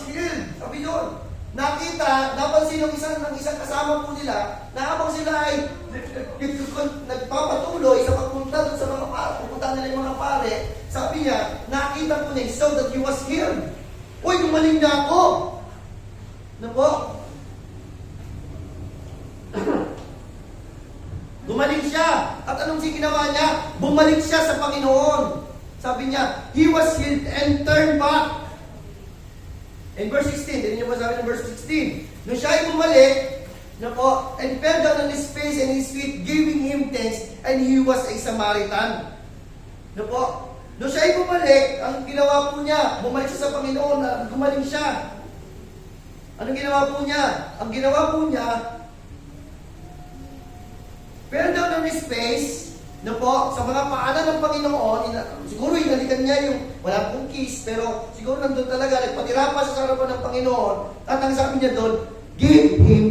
healed. Sabi yun. Napansin ng isang kasama po nila, na habang sila ay nagpapatuloy sa pagpunta doon sa mga pare, pupunta nila yung mga pare, sabi niya, nakita po niya, he saw that he was healed. Uy, gumaling na ako! Ano po? Gumaling siya. At anong ginawa niya? Bumalik siya sa Panginoon. Sabi niya, he was healed and turned back. In verse 16, hindi niyo ba sabi ng verse 16? Nung siya ay bumalik, No po, and fell down on his face and his feet, giving him thanks, and he was a Samaritan. No po, nung siya ay bumalik, ang ginawa po niya, bumalik siya sa Panginoon, na gumaling siya. Anong ginawa po niya? Ang ginawa po niya, fell down on his face, no po, sa mga paanan ng Panginoon, siguro inalikan niya yung, wala pong kiss, pero siguro nandun talaga, nagpatira pa sa harapan ng Panginoon, at ang sabi niya doon, give him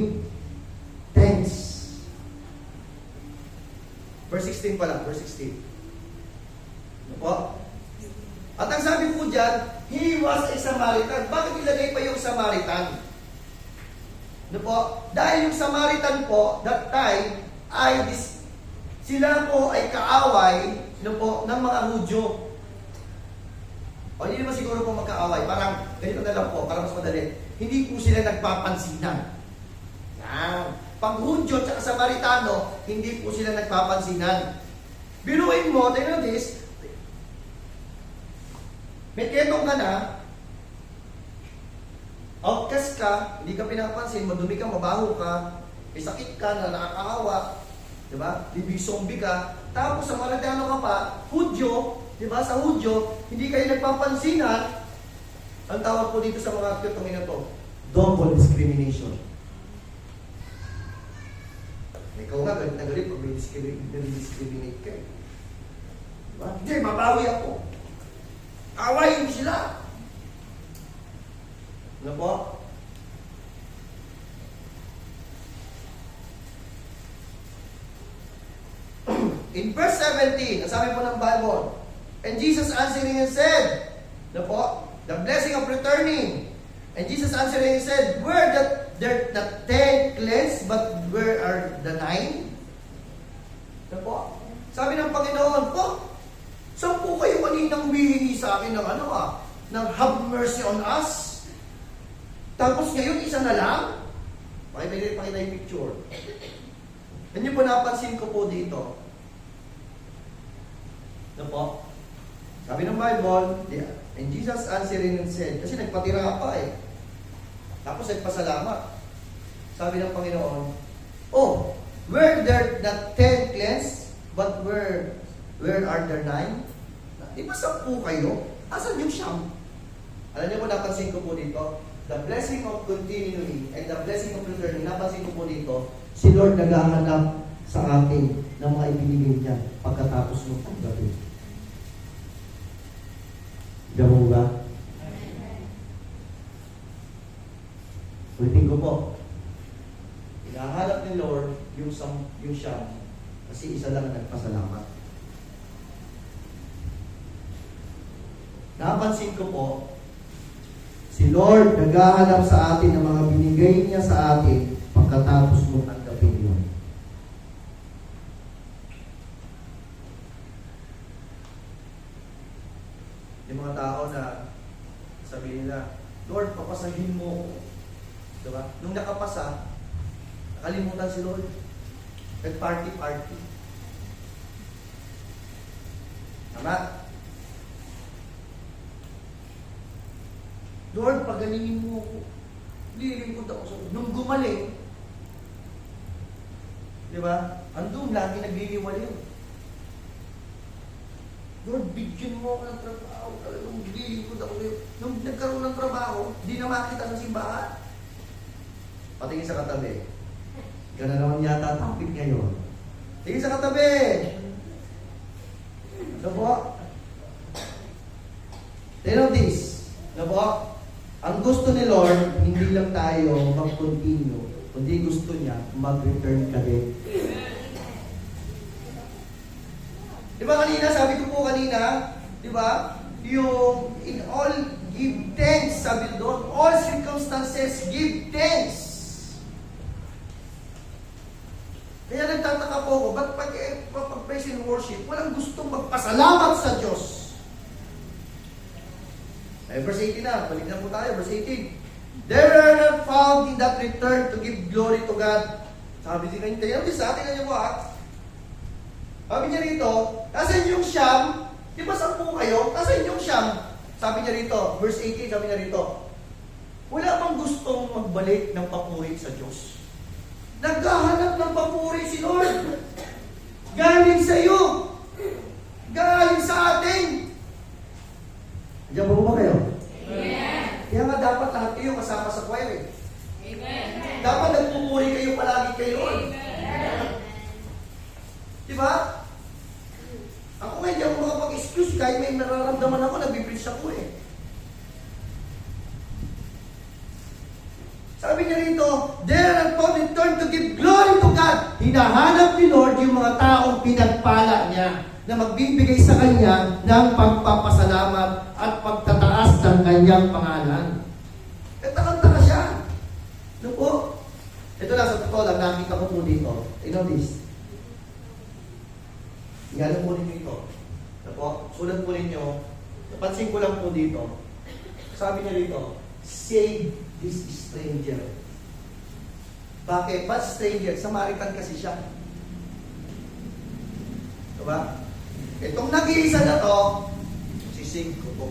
thanks. Verse 16 pala, verse 16. Ano po? At ang sabi po dyan, he was a Samaritan. Bakit ilagay pa yung Samaritan? Ano po? Dahil yung Samaritan po, that time, sila po ay kaaway, ano po, ng mga Hudyo. O hindi naman siguro po magkaaway. Parang, ganito na lang po, para mas madali. Hindi po sila nagpapansinan. Yan. Pag Hudyo at Samaritano, hindi po sila nagpapansinan. Biruin mo, do you know this? May ketong ka na, outcast ka, hindi ka pinapansin, madumi ka, mabaho ka, may sakit ka na nakakahawa, diba? Bibig zombie ka, tapos sa Samaritano ka pa, Hudyo, diba? Sa Hudyo, hindi kayo nagpapansinan, ang tawag po dito sa mga ketong ina to, double discrimination. Ikaw nga, galit na galit pag may discriminate ka. Diba? Hindi, mabawi ako. Awayin mo sila. Ano po? In verse 17, ang sabi po ng Bible, and Jesus answering and said, ano po? The blessing of returning. And Jesus answering and said, where the 10 cleansed, but where are the 9? Ano po? Sabi ng Panginoon, po, saan po kayo kaninang humihingi sa akin ng ng have mercy on us? Tapos ngayon, isa na lang? Pakita yung picture. Yan yung po napansin ko po dito. Ano po? Sabi ng Bible, and Jesus answering and said, kasi nagpatira pa eh. Tapos nagpasalamat. Sabi ng Panginoon, oh, were there not 10 cleansed, but where are there 9? Di ba 10 kayo? Asan yung siyam? Alam niyo po, napansin ko po dito, the blessing of continuing and the blessing of returning, napansin ko po dito, si Lord naghahanap sa atin ng mga ibinigay niya pagkatapos ng paggabi. Gamo ba? Ulitin ko po. Hinahanap ni Lord yung siyam kasi isa lang nagpasalamat. Napansin ko po, si Lord naghahanap sa atin ng mga binigay niya sa atin pagkatapos mo tanggapin yun. Yung mga tao na sabihin nila, Lord, papasahin mo ako. Diba? Nung nakapasa, nakalimutan si Lord. Nag-party-party. Tama? Lord, pagalingin mo ako. Lilingkod ako sa nung gumaling, di ba? Andun, lagi nagliliwaliw. Lord, bigyan mo ako ng trabaho. Talagang lilingkod ako sa'yo. Nung nagkaroon ng trabaho, di na makita sa simbahan. Patingin sa katabi. Gana naman yata topic ngayon. Tingin sa katabi. Ano po? Tell this. Ano po? Ang gusto ni Lord, hindi lang tayo mag-continue, kundi gusto niya mag-return ka din. Di ba kanina, sabi ko po kanina, di ba? Yung in all, give thanks, sabi doon. All circumstances, give thanks. Kaya nagtataka po ako, ba't pag praise and worship, walang gustong magpasalamat sa Diyos? Ay, verse 18 na, balik na po tayo, verse 18. There are not found in that return to give glory to God. Sabi din kayo, sa atin na niyo po sabi niya rito, kasan yung siyam, di ba 10 kayo? Kasan yung siyam? Sabi niya rito, verse 18, sabi niya rito, wala bang gustong magbalik ng papuri sa Diyos? Naghahanap ng papuri si Lord. Galing sa iyo. Galing sa atin. Diyan ba kayo? Amen. Kaya nga dapat lahat kayo kasama sa choir eh. Amen. Dapat nagpupuri kayo palagi kay Lord. Diba? Ako nga hindi ako makapag-excuse kahit may nararamdaman ako, nag-preach ako eh. Sabi niya rito, there and found in turn to give glory to God. Hinahanap ni Lord yung mga taong pinagpala niya na magbibigay sa Kanya ng pagpapasalamat at pagtataas ng Kanyang pangalan. E takang-taka siya. Ano po? Ito lang, sa totoo lang, nakita ko po dito. You know this? Yan po ninyo ito. Ano po? Sulat po ninyo. Napansin ko lang po dito. Sabi niya dito, save this stranger. Bakit? Ba't stranger? Samaritan kasi siya. Diba? Itong nag-iisa na to, sisig ko po.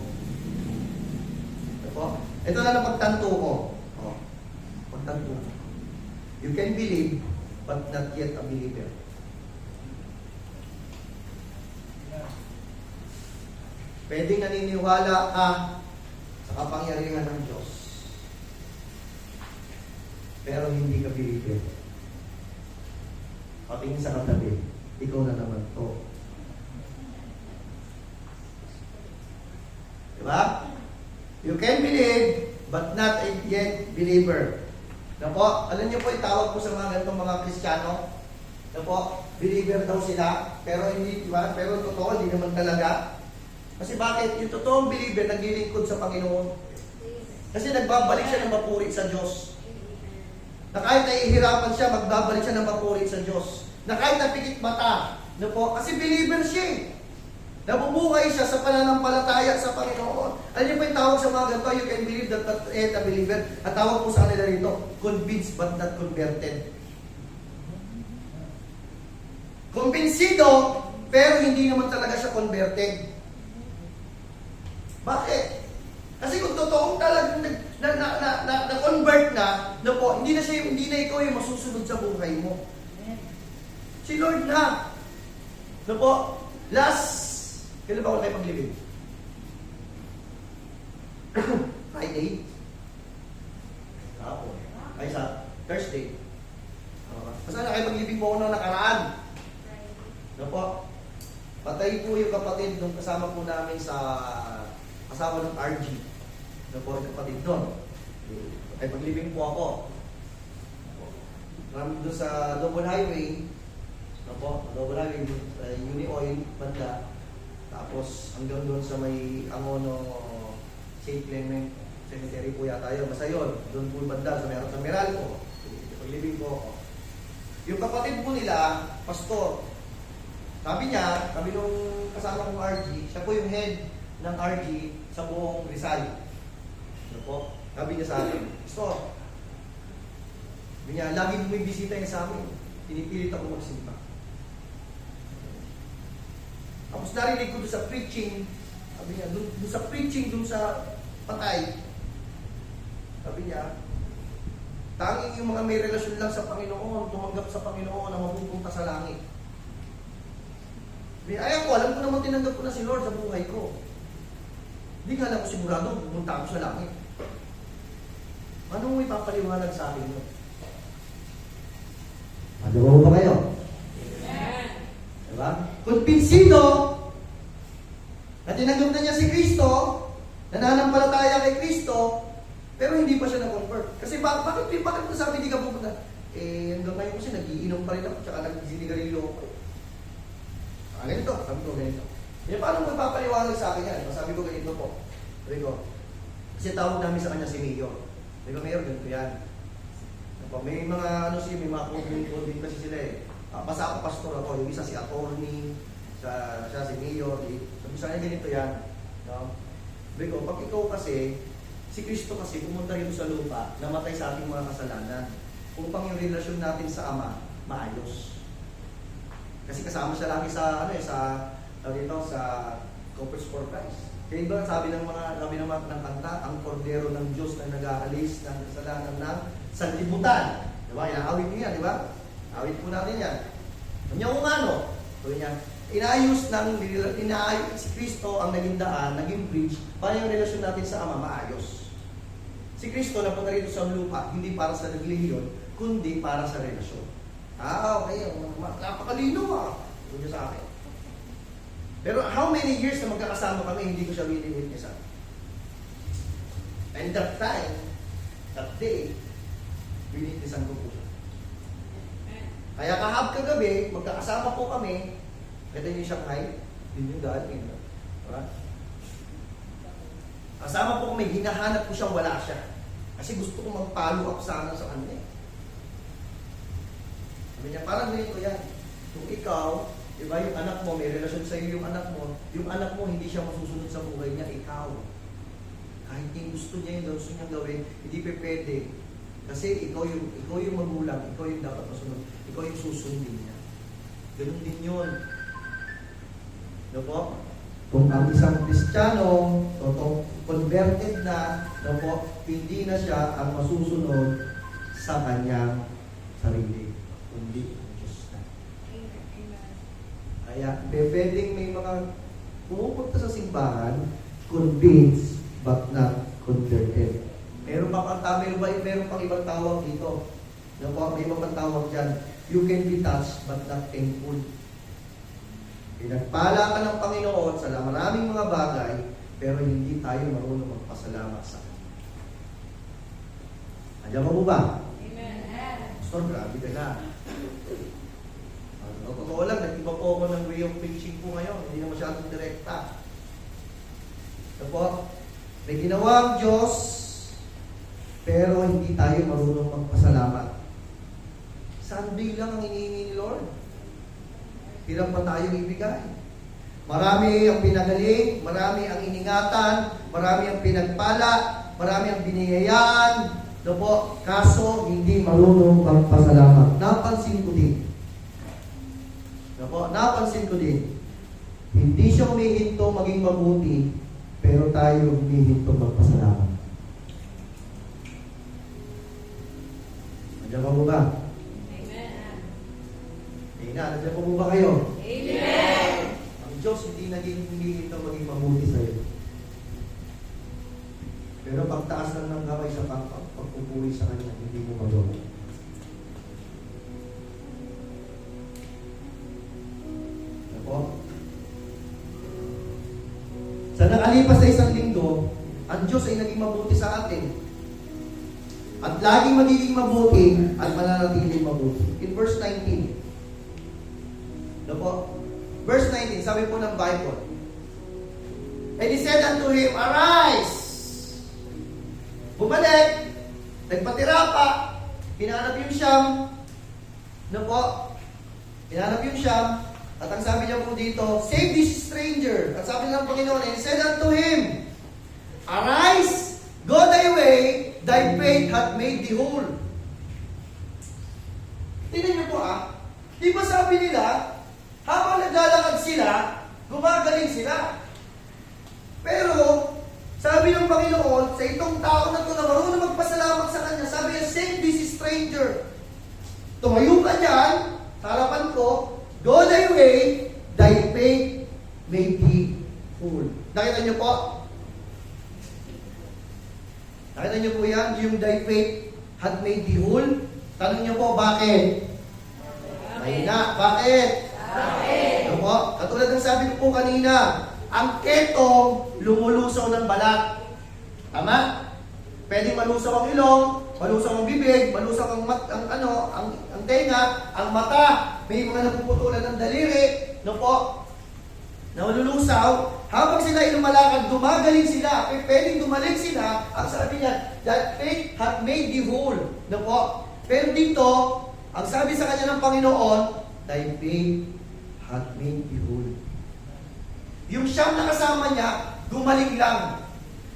Diba? Ito na lang pagtanto ko. Oh, pagtanto ko. You can believe, but not yet a believer. Pwedeng naniniwala ka sa kapangyarihan ng Diyos, pero hindi ka believer. Patingin sa katabi, ikaw na naman to. Diba? You can believe, but not yet believer. Na po, alam niyo po, itawag po sa mga ganitong mga Kristiyano, na po, believer daw sila, pero hindi, diba? Pero totoo, hindi naman talaga. Kasi bakit? Yung totoong believer, naglilingkod sa Panginoon. Kasi nagbabalik siya ng mapuri sa Diyos. Na kahit nahihirapan siya, magbabalik siya ng mapuri sa Diyos. Na kahit napikit mata, na po, kasi believer siya eh. Nabubuhay siya sa pananampalataya sa Panginoon. Alam niyo po yung tawag sa mga ganito, you can believe that not yet a believer. At tawag po sa kanila rito, convinced but not converted. Kumbinsido, pero hindi naman talaga siya converted. Bakit? Kasi kung totoong talagang na-convert na po, hindi na ikaw yung masusunod sa buhay mo. Si Lord na. Na po, kailan ba ako kayo paglibig? Friday? Hapon. Ay, sa Thursday. Basta na kayo paglibig po ako nung nakaraan. Na po, patay po yung kapatid nung kasama po namin sa kasama ng RG. Na po yung kapatid doon. Ay paglibing po ako. Marami doon sa Double Highway. Na po, Double Highway, Uni Oil, banda. Tapos hanggang doon sa may Angono St. Clement Cemetery po yata yun. Basta yun, doon po banda sa Meralco. Paglibing po ako. Yung kapatid po nila, pastor. Sabi niya, sabi nung kasama kong RG, siya po yung head ng RG sa buong Rizal. Ano po? Sabi niya sa akin, pastor, sabi niya, lagi may bisita niya sa amin. Pinipilit ako magsimba. Tapos narinig ko doon sa preaching, sabi niya, doon sa preaching, doon sa patay, sabi niya, tanging yung mga may relasyon lang sa Panginoon, tumanggap sa Panginoon na mapupunta sa langit. Ay ako, alam ko naman tinanggap ko na si Lord sa buhay ko. Hindi nga lang ako sigurado, pupunta ako sa langit. Anong may papaliwanag sa akin yun? Ano ba kayo? Diba? Kumbinsido na tinanggap na niya si Kristo, nananampalataya kay Kristo, pero hindi pa siya na-convert. Kasi bakit sabi hindi ka pupunta? Hanggang ngayon kasi nagiinom pa rin ako, tsaka nagsinigarilyo ako. Ganito, sabi ko ganito. Paano mo ipapaliwanag sa akin yan? Sabi ko ganito po. Sabi ko, kasi tawag namin sa kanya si Mayor. Sabi ko, Mayor, ganito yan. May mga may mga coding kasi sila eh. Basta ako pastor ako, yung isa si attorney, siya si Mayor. Sabi sa kanya ganito yan. No? Sabi ko, pag ikaw kasi, si Kristo kasi pumunta rito sa lupa, namatay sa ating mga kasalanan, upang yung relasyon natin sa Ama, maayos. Kasi kasama siya lagi sa sa Corpus for Christ. Kaya iba sabi ng kanta, ang kordero ng Diyos na nag-aalis ng kasalanan ng sanlibutan. Diba? Inaawit niyo yan, di ba? Awit po natin yan. Kanya kung ano, sabi niya, inaayos si Kristo ang naging daan, naging bridge, para yung relasyon natin sa Ama maayos. Si Kristo napunta rito sa lupa, hindi para sa relihiyon, kundi para sa relasyon. Okay, napakalino Sabi niya sa akin. Pero how many years na magkakasama kami, hindi ko siya wini-witnessan. And that time, that day, wini-witnessan ko po siya. Kaya kagabi, magkakasama po kami, kita niyo siyang height, yun yung daan niya. Diba? Kasama po kami, hinahanap ko siyang wala siya. Kasi gusto ko mag-follow up sana sa kanya. Sabi niya, parang ganito yan. Kung ikaw, diba, yung anak mo, may relasyon sa iyo yung anak mo hindi siya masusunod sa buhay niya, ikaw. Kahit yung gusto niya yung gusto niyang gawin, hindi pa pwede. Kasi ikaw yung magulang, ikaw yung dapat masunod, ikaw yung susundin niya. Ganun din yun. No po? Kung ang isang Kristiyano, converted na, no po, hindi na siya ang masusunod sa kanyang sarili, kundi ang Diyos na. Kaya, pwedeng may mga pumupunta sa simbahan, convinced but not converted. Meron pang ibang tawag dito. No po, may ibang tawag dyan. You can be touched but not thankful. Pinagpala ka ng Panginoon sa maraming mga bagay, pero hindi tayo marunong magpasalamat sa Kanya. Andiyan mo ba? Amen. Pastor, grabe ka na. Totoo lang, nag-iba po ako ng way of preaching po ngayon. Hindi na masyadong direkta. Ito po, may ginawa ang Diyos, pero hindi tayo marunong magpasalamat. Sunday lang ang hinihingi ni Lord. Hirap pa tayo ibigay. Marami ang pinagaling, marami ang iningatan, marami ang pinagpala, marami ang biniyayaan. No po, kaso hindi marunong magpasalamat. Napansin ko din. No po, napansin ko din. Hindi siya humihinto maging mabuti, pero tayo humihinto magpasalamat. Nandiyan pa mo ba? Nandiyan po ba kayo? Amen. Ang Diyos hindi naging humihinto maging mabuti sa'yo. Pero pagtaas lang ng kamay sa pagpupuri sa Kanya, hindi mo magawa. Ako? Sa nakalipas sa isang linggo, ang Diyos ay naging mabuti sa atin. At laging magiging mabuti at mananatiling mabuti. In verse 19, no po? Verse 19, sabi po ng Bible. And he said unto him, Arise! Bumalik, nagpatira pa, hinanap yung Siyam, no po? Hinanap yung Siyam, at ang sabi niya po dito, Save this stranger. At sabi ng Panginoon, and he said unto him, Arise, go thy way, thy faith hath made thee whole. Tingnan niyo po di ba sabi nila, habang naglalakad sila, gumagaling sila. Pero, sabi ng Panginoon, sa itong tao na ito na marunong magpasalamat sa Kanya, sabi niya, save this stranger. Tumayo ka dyan, sa harapan ko, go thy way, thy faith may be full. Nakita niyo po? Nakita niyo po yan? Yung thy faith had made thee whole? Tanong niyo po, bakit? Mahina. Bakit? Ano po? Katulad ng sabi ko po kanina, ang ketong lumulusaw ng balat. Tama? Pwede malusaw ang ilong, malusaw ang bibig, malusaw ang tenga, ang mata, may mga napuputulan ng daliri, no po? Na malulusaw, habang sila ay lumalakad, gumagaling sila, pwedeng gumaling sila, ang sabi niya, that faith hath made thee whole, no po? Pero dito, ang sabi sa kanya ng Panginoon, thy faith hath made thee whole. Yung Siyam na kasama niya, gumaling lang.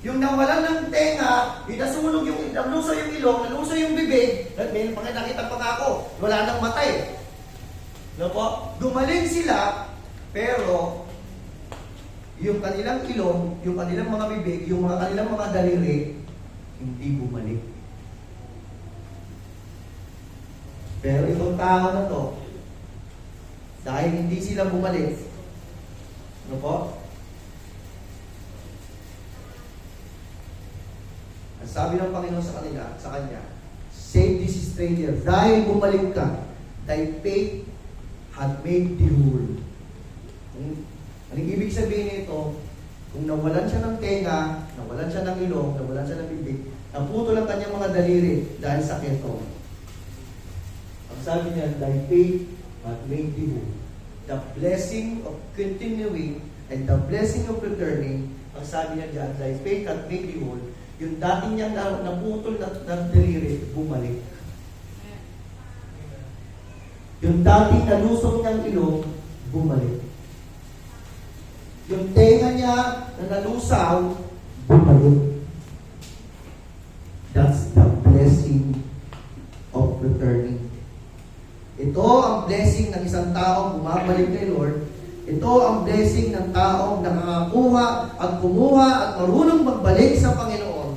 Yung nawalan ng tenga, nalusaw yung ilong, nalusaw yung bibig, may nakita pa nga ako, wala nang mata eh. No po? Gumaling sila, pero yung kanilang ilong, yung kanilang mga bibig, yung kanilang mga daliri, hindi bumalik. Pero itong tao na to, dahil hindi sila bumalik, ano po? Ang sabi ng Panginoon sa kanila, sa kanya, save this stranger. Dahil bumalik ka, thy faith had made thee whole. Ang ibig sabihin nito, kung nawalan siya ng tenga, nawalan siya ng ilong, nawalan siya ng bibig, naputol ang kanyang mga daliri dahil sa keto. Ang sabi niya, thy faith had made thee whole. The blessing of continuing and the blessing of returning, ang sabi niya dyan, thy faith had made thee whole, yung dating niyang naputol na daliri, bumalik. Yung dating nalusong niyang ilong, bumalik. Yung tenga niya na nalusaw, bumalik. That's the blessing of returning. Ito ang blessing ng isang taong bumabalik kay Lord. Ito ang blessing ng taong nakakakuha at kumuha at marunong magbalik sa Panginoon.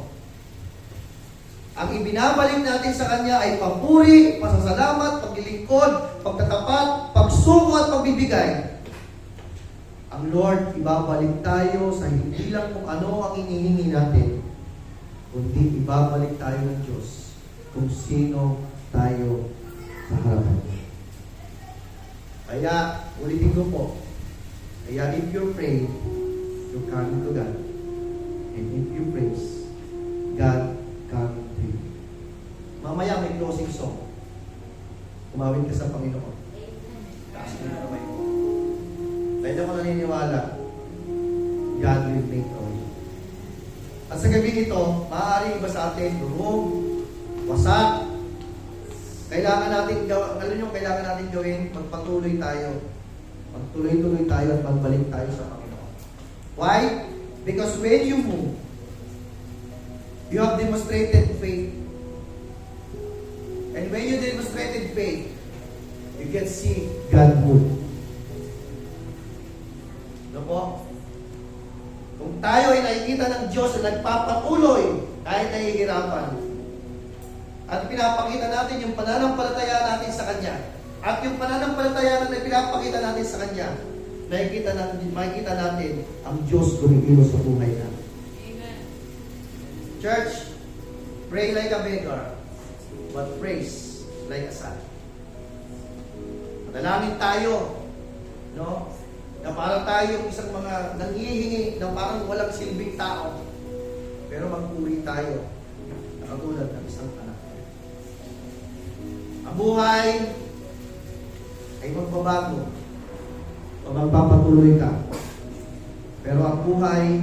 Ang ibinabalik natin sa Kanya ay papuri, pasasalamat, paglilingkod, pagtatapat, pagsuko at pagbibigay. Ang Lord, ibabalik tayo sa hindi lang kung ano ang inihingi natin, kundi ibabalik tayo ng Diyos kung sino tayo sa harapan niya. Kaya, ulitin ko po, kaya if you pray, you come to God. And if you praise, God come to you. Mamaya may closing song. Umawit ka sa Panginoon. Taas mo na kamay mo. Dahil ako naniniwala, God will make a way. At sa gabi ito, maaaring iba sa atin, durog, wasak. Kailangan natin gawin, alam nyo, kailangan natin gawin, magpatuloy tayo. Magtuloy-tuloy tayo at magbalik tayo sa Panginoon. Why? Because when you move, you have demonstrated faith. And when you demonstrated faith, you can see God move. Ano po? Kung tayo ay nakikita ng Diyos na nagpapatuloy kahit nahihirapan, at pinapakita natin yung pananampalataya natin sa Kanya, at yung pananampalataya na pinapakita natin sa Kanya, makikita natin ang Diyos kumikilos sa buhay natin. Amen. Church, pray like a beggar, but praise like a son. Manalangin tayo, no? Na parang tayo isang mga nanghihingi na parang walang silbing tao. Pero magpuri tayo na katulad ng isang anak. Ang buhay ay magbabago o magpapatuloy ka. Pero ang buhay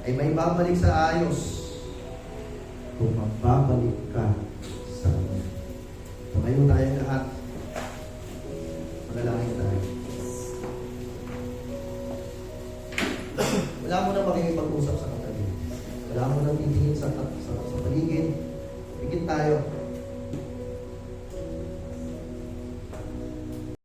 ay may babalik sa ayos kung magbabalik ka sa Kanya. Tumayo tayong lahat. Manalangin tayo. Wala mo na makikipag-usap sa katabi. Wala mo na titingin sa paligid. Pikit tayo.